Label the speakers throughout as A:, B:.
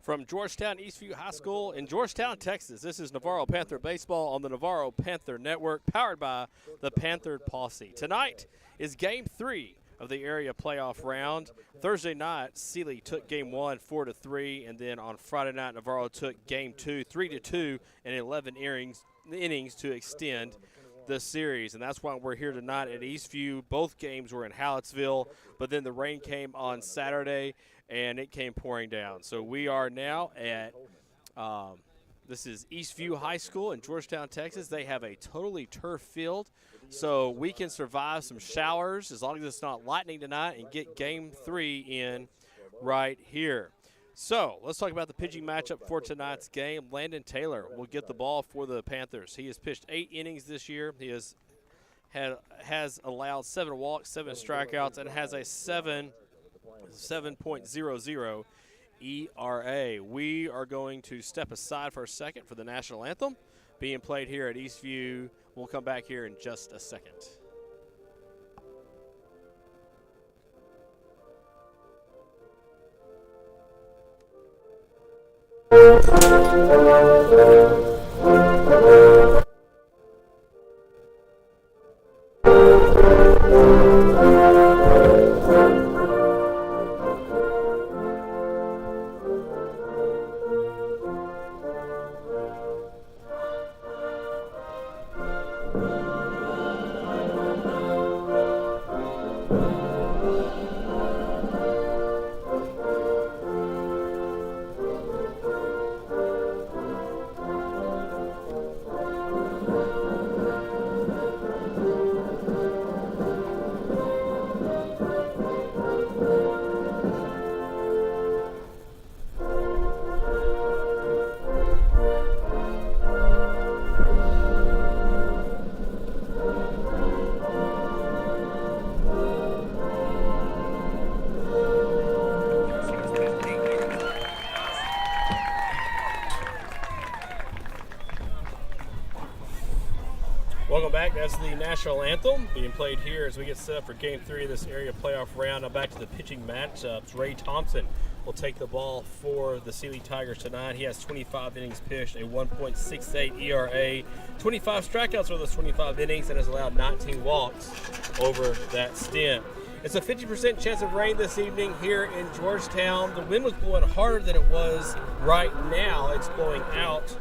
A: From Georgetown Eastview High School in Georgetown, Texas, this is Navarro Panther Baseball on the Navarro Panther Network, powered by the Panther Posse. Tonight is Game 3 of the area playoff round. Thursday night, Sealy took Game 1 4-3, and then on Friday night, Navarro took Game 2 3-2 in 11 innings to extend the series. And that's why we're here tonight at Eastview. Both games were in Hallettsville, but then the rain came on Saturday, and it came pouring down. So we are now at this is Eastview High School in Georgetown, Texas. They have a totally turf field, so we can survive some showers as long as it's not lightning tonight and get Game 3 in right here. So let's talk about the pitching matchup for tonight's game. Landon Taylor will get the ball for the Panthers. He has pitched 8 innings this year. He has allowed 7 walks, 7 strikeouts, and has a 7.00 ERA. We are going to step aside for a second for the national anthem being played here at Eastview. We'll come back here in just a second. Welcome back. That's the national anthem being played here as we get set up for Game 3 of this area playoff round. Now back to the pitching matchups. Ray Thompson will take the ball for the Sealy Tigers tonight. He has 25 innings pitched, a 1.68 ERA, 25 strikeouts over those 25 innings, and has allowed 19 walks over that stint. It's a 50% chance of rain this evening here in Georgetown. The wind was blowing harder than it was right now. It's blowing out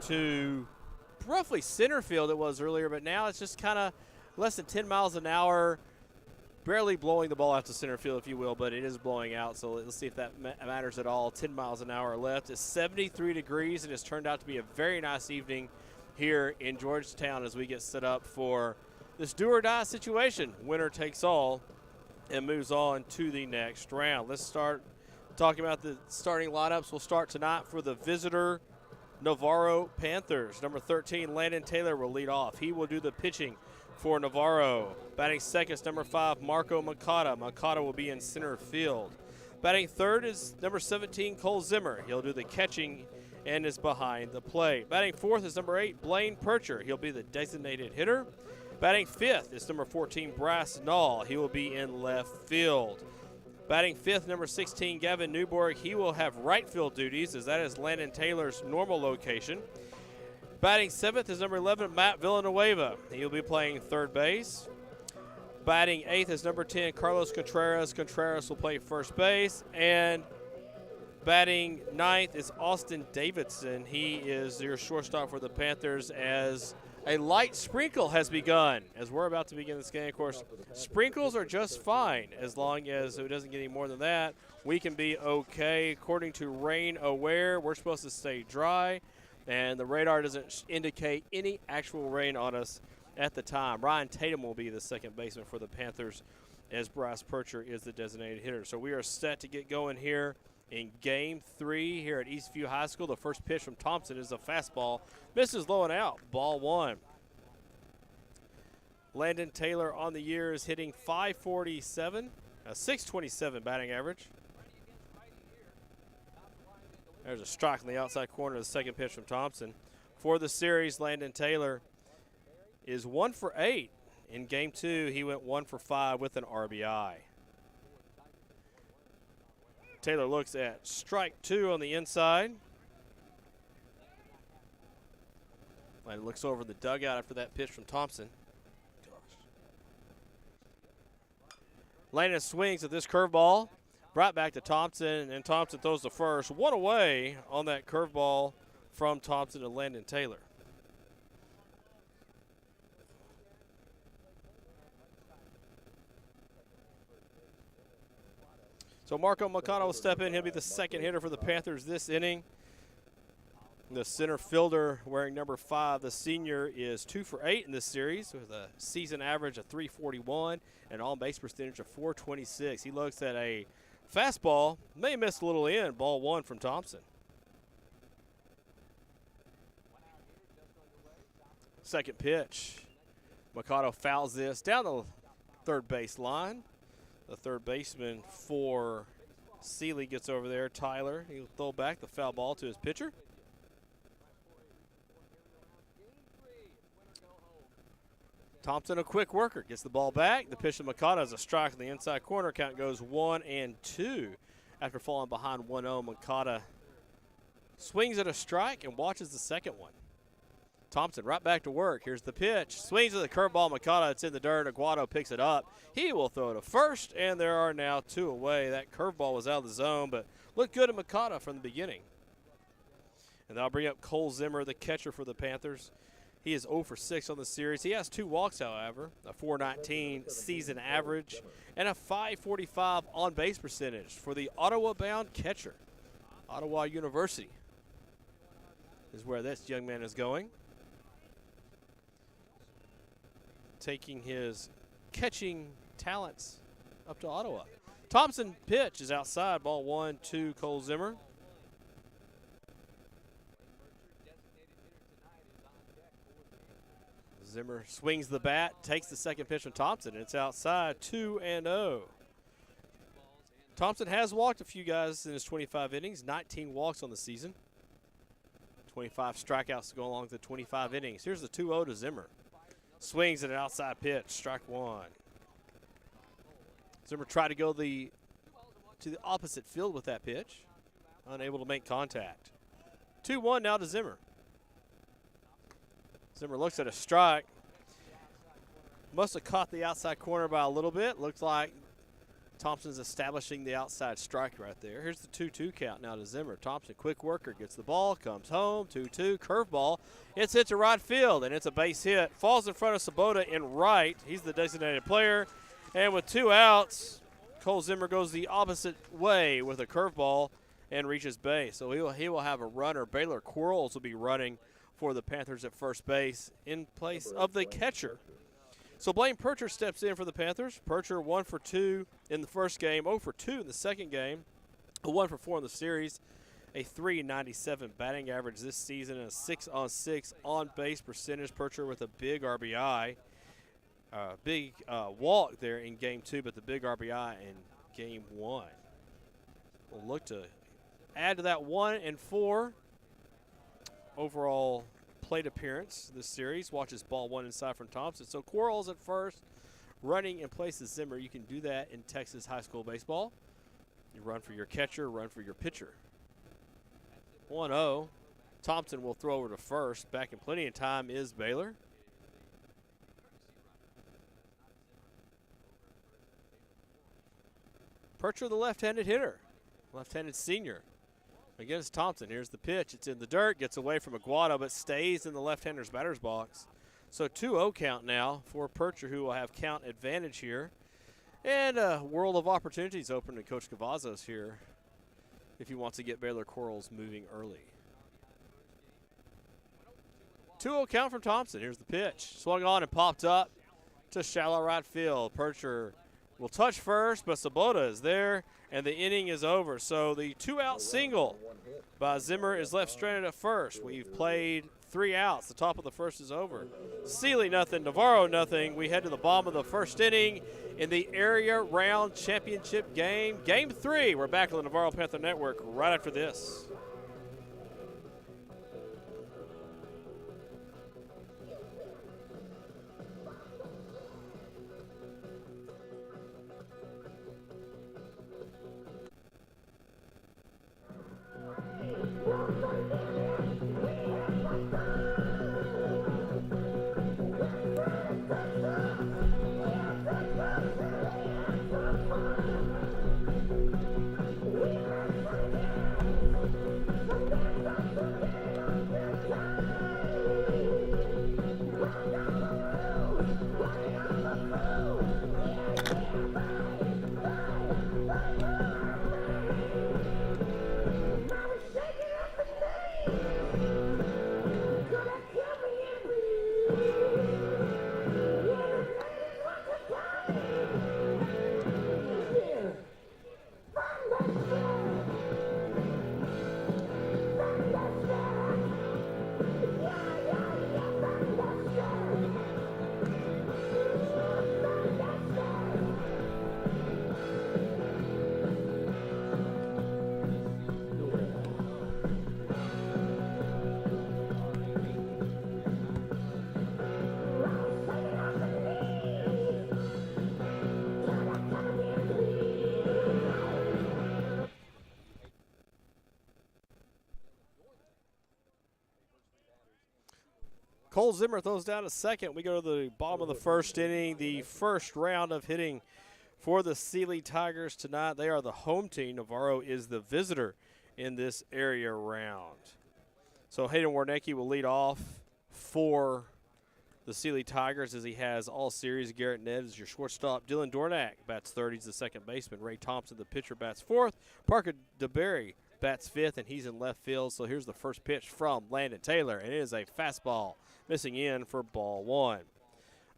A: to roughly center field it was earlier, but now it's just kind of less than 10 miles an hour, barely blowing the ball out to center field, if you will, but it is blowing out, so let's see if that matters at all. 10 miles an hour left. It's 73 degrees, and it's turned out to be a very nice evening here in Georgetown as we get set up for this do-or-die situation. Winner takes all and moves on to the next round. Let's start talking about the starting lineups. We'll start tonight for the visitor Navarro Panthers. Number 13, Landon Taylor will lead off. He will do the pitching for Navarro. Batting second is number 5, Marco Makata. Makata will be in center field. Batting third is number 17, Cole Zimmer. He'll do the catching and is behind the plate. Batting fourth is number 8, Blaine Percher. He'll be the designated hitter. Batting fifth is number 14, Brass Nall. He will be in left field. Batting fifth, number 16, Gavin Newborg. He will have right field duties, as that is Landon Taylor's normal location. Batting seventh is number 11, Matt Villanueva. He'll be playing third base. Batting eighth is number 10, Carlos Contreras. Contreras will play first base. And batting ninth is Austin Davidson. He is your shortstop for the Panthers, as a light sprinkle has begun as we're about to begin this game. Of course, sprinkles are just fine as long as it doesn't get any more than that. We can be okay. According to Rain Aware, we're supposed to stay dry, and the radar doesn't indicate any actual rain on us at the time. Ryan Tatum will be the second baseman for the Panthers, as Bryce Percher is the designated hitter. So we are set to get going here in Game 3 here at Eastview High School. The first pitch from Thompson is a fastball. Misses low and out. Ball 1. Landon Taylor on the year is hitting .547, a .627 batting average. There's a strike in the outside corner of the second pitch from Thompson. for the series. Landon Taylor is 1 for 8. In game 2, he went 1 for 5 with an RBI. Taylor looks at strike 2 on the inside. Landon looks over the dugout after that pitch from Thompson. Landon swings at this curveball. Brought back to Thompson, and Thompson throws the first. One away on that curveball from Thompson to Landon Taylor. So Marco Mercado will step in. He'll be the second hitter for the Panthers this inning. The center fielder wearing number 5, the senior, is 2 for 8 in this series with a season average of .341 and on-base percentage of .426. He looks at a fastball, may miss a little in, ball 1 from Thompson. Second pitch. Mercado fouls this down the third base line. The third baseman for Sealy gets over there, Tyler. He'll throw back the foul ball to his pitcher. Thompson, a quick worker, gets the ball back. The pitch to Mercado is a strike in the inside corner. Count goes 1-2. After falling behind 1-0, Mercado swings at a strike and watches the second one. Thompson right back to work. Here's the pitch. Swings at the curveball. Mercado, it's in the dirt. Aguado picks it up. He will throw to first, and there are now 2 away. That curveball was out of the zone, but looked good at Mercado from the beginning. And I'll bring up Cole Zimmer, the catcher for the Panthers. He is 0 for 6 on the series. He has 2 walks, however, a .419 season average, and a .545 on-base percentage for the Ottawa-bound catcher. Ottawa University is where this young man is going. Taking his catching talents up to Ottawa. Thompson pitch is outside, ball 1 to Cole Zimmer. Zimmer swings the bat, takes the second pitch from Thompson. It's outside, 2-0. Thompson has walked a few guys in his 25 innings, 19 walks on the season. 25 strikeouts to go along with the 25 innings. Here's the 2-0 to Zimmer. Swings at an outside pitch, strike 1. Zimmer tried to go to the opposite field with that pitch, unable to make contact. 2-1 now to Zimmer. Zimmer looks at a strike. Must have caught the outside corner by a little bit. Looks like Thompson's establishing the outside strike right there. Here's the 2-2 count now to Zimmer. Thompson, quick worker, gets the ball, comes home, 2-2, curveball. It's hit to right field, and it's a base hit. Falls in front of Sabota in right. He's the designated player. And with 2 outs, Cole Zimmer goes the opposite way with a curveball and reaches base. So he will have a runner. Baylor Quarles will be running for the Panthers at first base in place of the catcher. So Blaine Percher steps in for the Panthers. Percher 1 for 2 in the first game, 0 for 2 in the second game, a 1 for 4 in the series, a .397 batting average this season, and a 6-on-6 on-base percentage. Percher with a big RBI, big walk there in game 2, but the big RBI in game 1. We'll look to add to that 1 and 4 overall plate appearance this series. Watches ball 1 inside from Thompson. So Quarles at first, running in place of Zimmer. You can do that in Texas high school baseball. You run for your catcher, run for your pitcher. 1-0. Thompson will throw over to first. Back in plenty of time is Baylor. Percher, the left-handed hitter, left-handed senior. Against Thompson, here's the pitch. It's in the dirt, gets away from Aguado, but stays in the left-hander's batter's box. So 2-0 count now for Percher, who will have count advantage here. And a world of opportunities open to Coach Cavazos here if he wants to get Baylor Quarles moving early. 2-0 count from Thompson. Here's the pitch. Swung on and popped up to shallow right field. Percher will touch first, but Sabota is there, and the inning is over. So the 2-out single by Zimmer is left stranded at first. We've played 3 outs. The top of the first is over. Sealy nothing, Navarro nothing. We head to the bottom of the first inning in the area round championship game. Game 3. We're back on the Navarro Panther Network right after this. Cole Zimmer throws down a second. We go to the bottom of the first inning, the first round of hitting for the Sealy Tigers tonight. They are the home team. Navarro is the visitor in this area round. So Hayden Warnecki will lead off for the Sealy Tigers as he has all series. Garrett Ned is your shortstop. Dylan Dornack bats third. He's the second baseman. Ray Thompson, the pitcher, bats fourth. Parker DeBerry bats fifth, and he's in left field. So here's the first pitch from Landon Taylor, and it is a fastball missing in for ball one.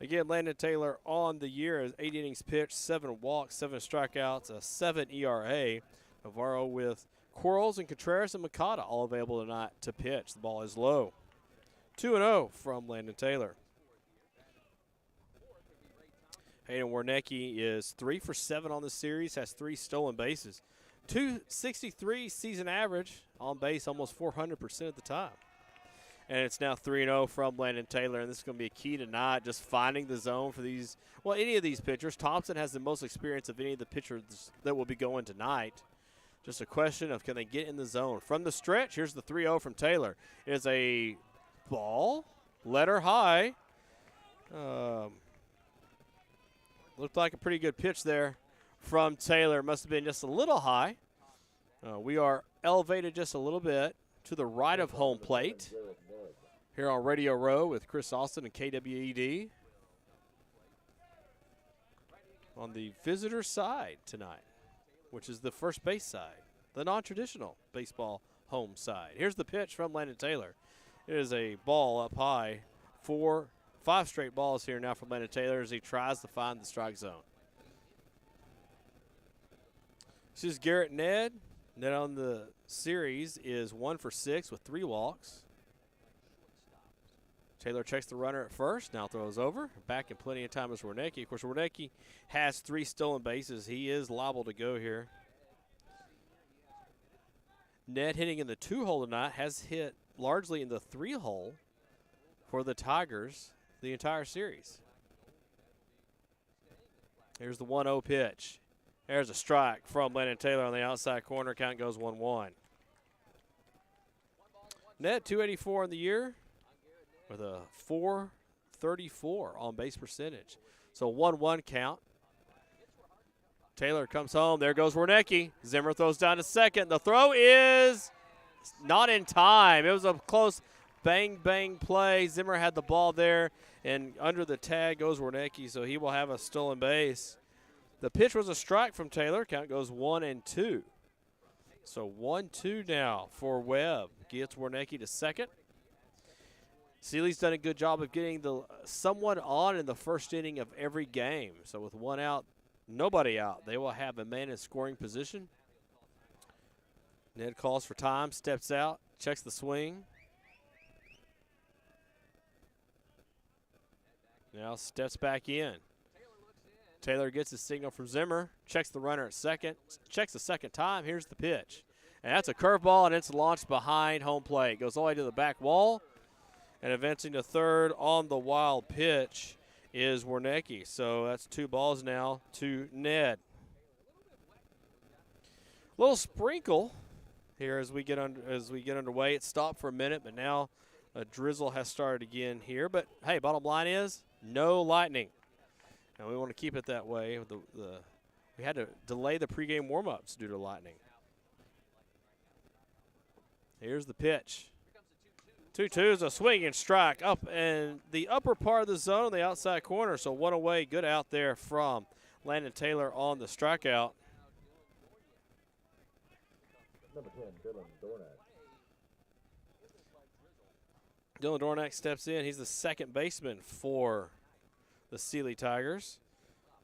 A: Again, Landon Taylor on the year is 8 innings pitched, 7 walks, 7 strikeouts, a 7 ERA. Navarro with Quarles and Contreras and Mikata all available tonight to pitch. The ball is low. 2-0 from Landon Taylor. Hayden Warnecki is 3 for 7 on the series, has 3 stolen bases. 263 season average, on base almost 400% of the time. And it's now 3-0 from Landon Taylor, and this is going to be a key tonight, just finding the zone for these, well, any of these pitchers. Thompson has the most experience of any of the pitchers that will be going tonight. Just a question of can they get in the zone. From the stretch, here's the 3-0 from Taylor. It is a ball, letter high. Looked like a pretty good pitch there from Taylor. Must have been just a little high. We are elevated just a little bit to the right of home plate here on Radio Row with Chris Austin and KWED on the visitor side tonight, which is the first base side, the non-traditional baseball home side. Here's the pitch from Landon Taylor. It is a ball up high. 5 straight balls here now from Landon Taylor as he tries to find the strike zone. This is Garrett Ned. Ned on the series is 1 for 6 with 3 walks. Taylor checks the runner at first, now throws over. Back in plenty of time is Warnecki. Of course, Warnecki has 3 stolen bases. He is liable to go here. Ned hitting in the 2-hole tonight, has hit largely in the 3-hole for the Tigers the entire series. Here's the 1-0 pitch. There's a strike from Landon Taylor on the outside corner. Count goes 1-1. Ned, 284 in the year with a 434 on base percentage. So 1-1 count. Taylor comes home. There goes Warnecki. Zimmer throws down to second. The throw is not in time. It was a close bang play. Zimmer had the ball there, and under the tag goes Warnecki, so he will have a stolen base. The pitch was a strike from Taylor. Count goes 1-2. So 1-2 now for Webb. Gets Warnecki to second. Sealy's done a good job of getting someone on in the first inning of every game. So with 1 out, nobody out, they will have a man in scoring position. Ned calls for time, steps out, checks the swing. Now steps back in. Taylor gets his signal from Zimmer, checks the runner at second, checks the second time. Here's the pitch. And that's a curveball, and it's launched behind home plate. Goes all the way to the back wall, and advancing to third on the wild pitch is Warnecki. So that's 2 balls now to Ned. Little sprinkle here as we get underway. It stopped for a minute, but now a drizzle has started again here. But hey, bottom line is no lightning, and we want to keep it that way. We had to delay the pregame warm-ups due to lightning. Here's the pitch. 2-2 is a swing and strike up in the upper part of the zone on the outside corner. So 1 away, good out there from Landon Taylor on the strikeout.
B: Number 10, Dylan Dornack.
A: Dylan Dornack steps in. He's the second baseman for the Sealy Tigers.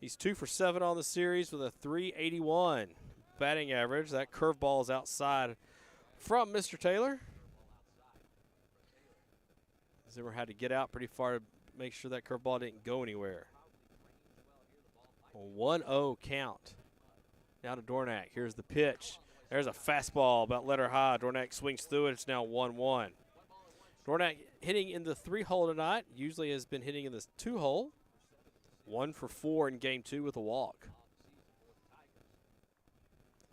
A: He's 2 for 7 on the series with a .381 batting average. That curveball is outside from Mr. Taylor. Zimmer had to get out pretty far to make sure that curveball didn't go anywhere. A 1-0 count. Now to Dornack. Here's the pitch. There's a fastball about letter high. Dornack swings through it. It's now 1-1. Dornack hitting in the 3-hole tonight. Usually has been hitting in the 2-hole. 1 for 4 in game 2 with a walk.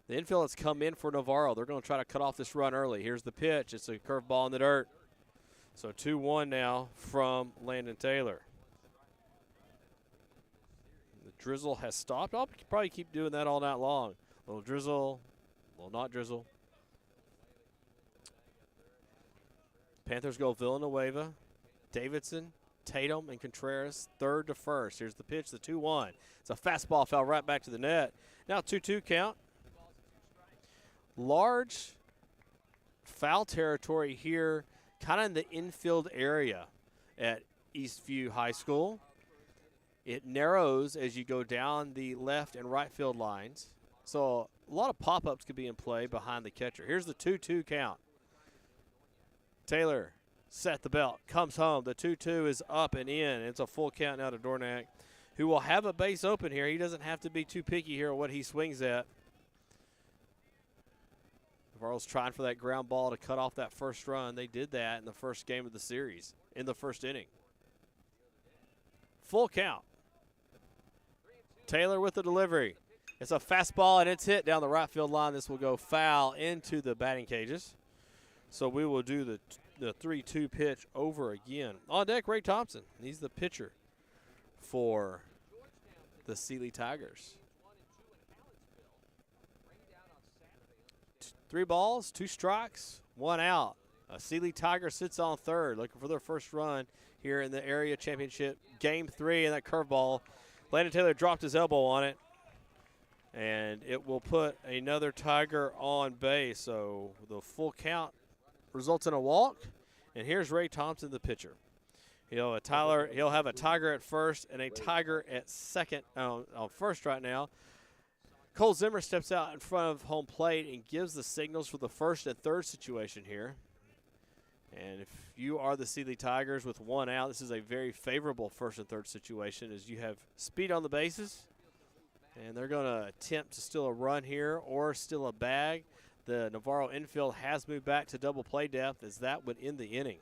A: The infield has come in for Navarro. They're going to try to cut off this run early. Here's the pitch. It's a curveball in the dirt. So 2-1 now from Landon Taylor. The drizzle has stopped. I'll probably keep doing that all night long. A little drizzle, a little not drizzle. Panthers go Villanueva, Davidson, Tatum, and Contreras, third to first. Here's the pitch, the 2-1. It's a fastball, fell right back to the net. Now 2-2 count. Large foul territory here, kind of in the infield area at Eastview High School. It narrows as you go down the left and right field lines. So a lot of pop-ups could be in play behind the catcher. Here's the 2-2 count. Taylor set the belt, comes home. The 2-2 is up and in. It's a full count now to Dornack, who will have a base open here. He doesn't have to be too picky here on what he swings at. Navarro's trying for that ground ball to cut off that first run. They did that in the first game of the series, in the first inning. Full count. Taylor with the delivery. It's a fastball, and it's hit down the right field line. This will go foul into the batting cages. So we will do the 3-2 pitch over again. On deck, Ray Thompson. He's the pitcher for the Sealy Tigers. 3 balls, 2 strikes, 1 out. Sealy Tiger sits on third, looking for their first run here in the area championship. Game 3, and that curveball. Landon Taylor dropped his elbow on it, and it will put another Tiger on base. So the full count results in a walk, and here's Ray Thompson, the pitcher. He'll have a Tiger at first and a Tiger at second on first right now. Cole Zimmer steps out in front of home plate and gives the signals for the first and third situation here. And if you are the Sealy Tigers with 1 out, this is a very favorable first and third situation, as you have speed on the bases, and they're going to attempt to steal a run here or steal a bag. The Navarro infield has moved back to double play depth, as that would end the inning.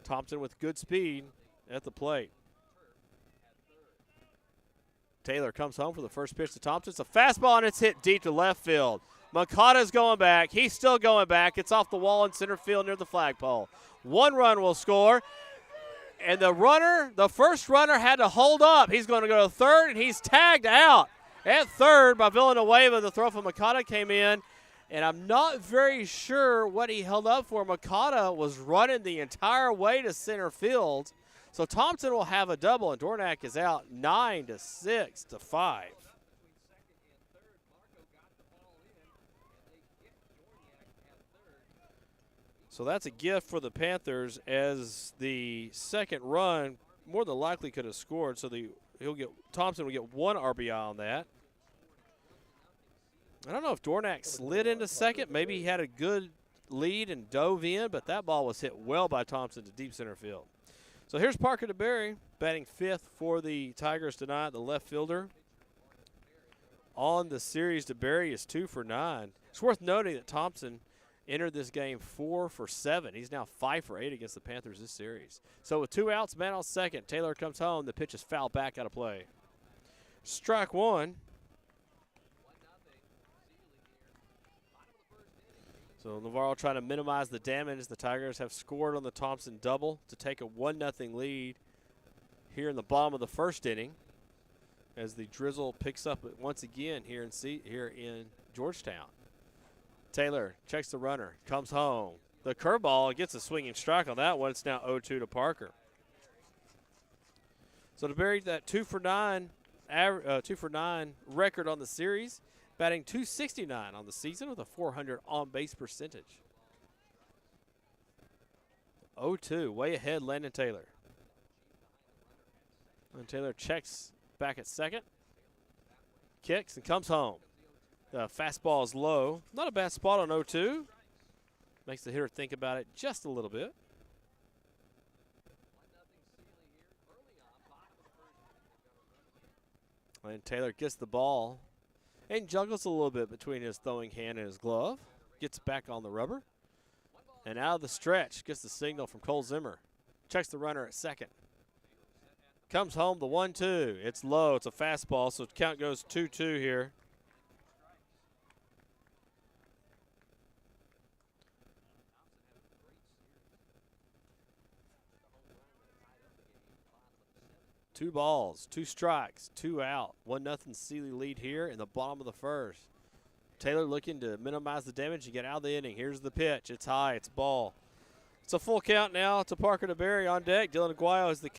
A: Thompson with good speed at the plate. Taylor comes home for the first pitch to Thompson. It's a fastball, and it's hit deep to left field. Makata's going back. He's still going back. It's off the wall in center field near the flagpole. 1 run will score, and the first runner had to hold up. He's going to go to third, and he's tagged out at third by Villanueva. The throw from Makata came in, and I'm not very sure what he held up for. Makata was running the entire way to center field. So Thompson will have a double, and Dornack is out 9-6-5. So that's a gift for the Panthers, as the second run more than likely could have scored. So Thompson will get 1 RBI on that. I don't know if Dornack slid into second. Maybe he had a good lead and dove in, but that ball was hit well by Thompson to deep center field. So here's Parker DeBerry batting 5th for the Tigers tonight, the left fielder. On the series, DeBerry is 2 for 9. It's worth noting that Thompson entered this game 4 for 7. He's now 5 for 8 against the Panthers this series. So with 2 outs, man on second, Taylor comes home. The pitch is fouled back out of play. Strike 1. So Navarro trying to minimize the damage. The Tigers have scored on the Thompson double to take a 1-0 lead here in the bottom of the first inning, as the drizzle picks up once again here in Georgetown. Taylor checks the runner, comes home. The curveball gets a swinging strike on that one. It's now 0-2 to Parker. So to bury that 2 for 9 record on the series, batting .269 on the season with a .400 on-base percentage. 0-2, way ahead, Landon Taylor. And Taylor checks back at second, kicks, and comes home. The fastball is low. Not a bad spot on 0-2. Makes the hitter think about it just a little bit. And Taylor gets the ball and juggles a little bit between his throwing hand and his glove. Gets back on the rubber. And out of the stretch, gets the signal from Cole Zimmer. Checks the runner at second. Comes home the 1-2. It's low. It's a fastball, so the count goes 2-2 here. 2 balls, 2 strikes, 2 out. 1-0 Sealy lead here in the bottom of the first. Taylor looking to minimize the damage and get out of the inning. Here's the pitch. It's high. It's ball. It's a full count now to Parker DeBerry on deck. Dylan Aguayo is the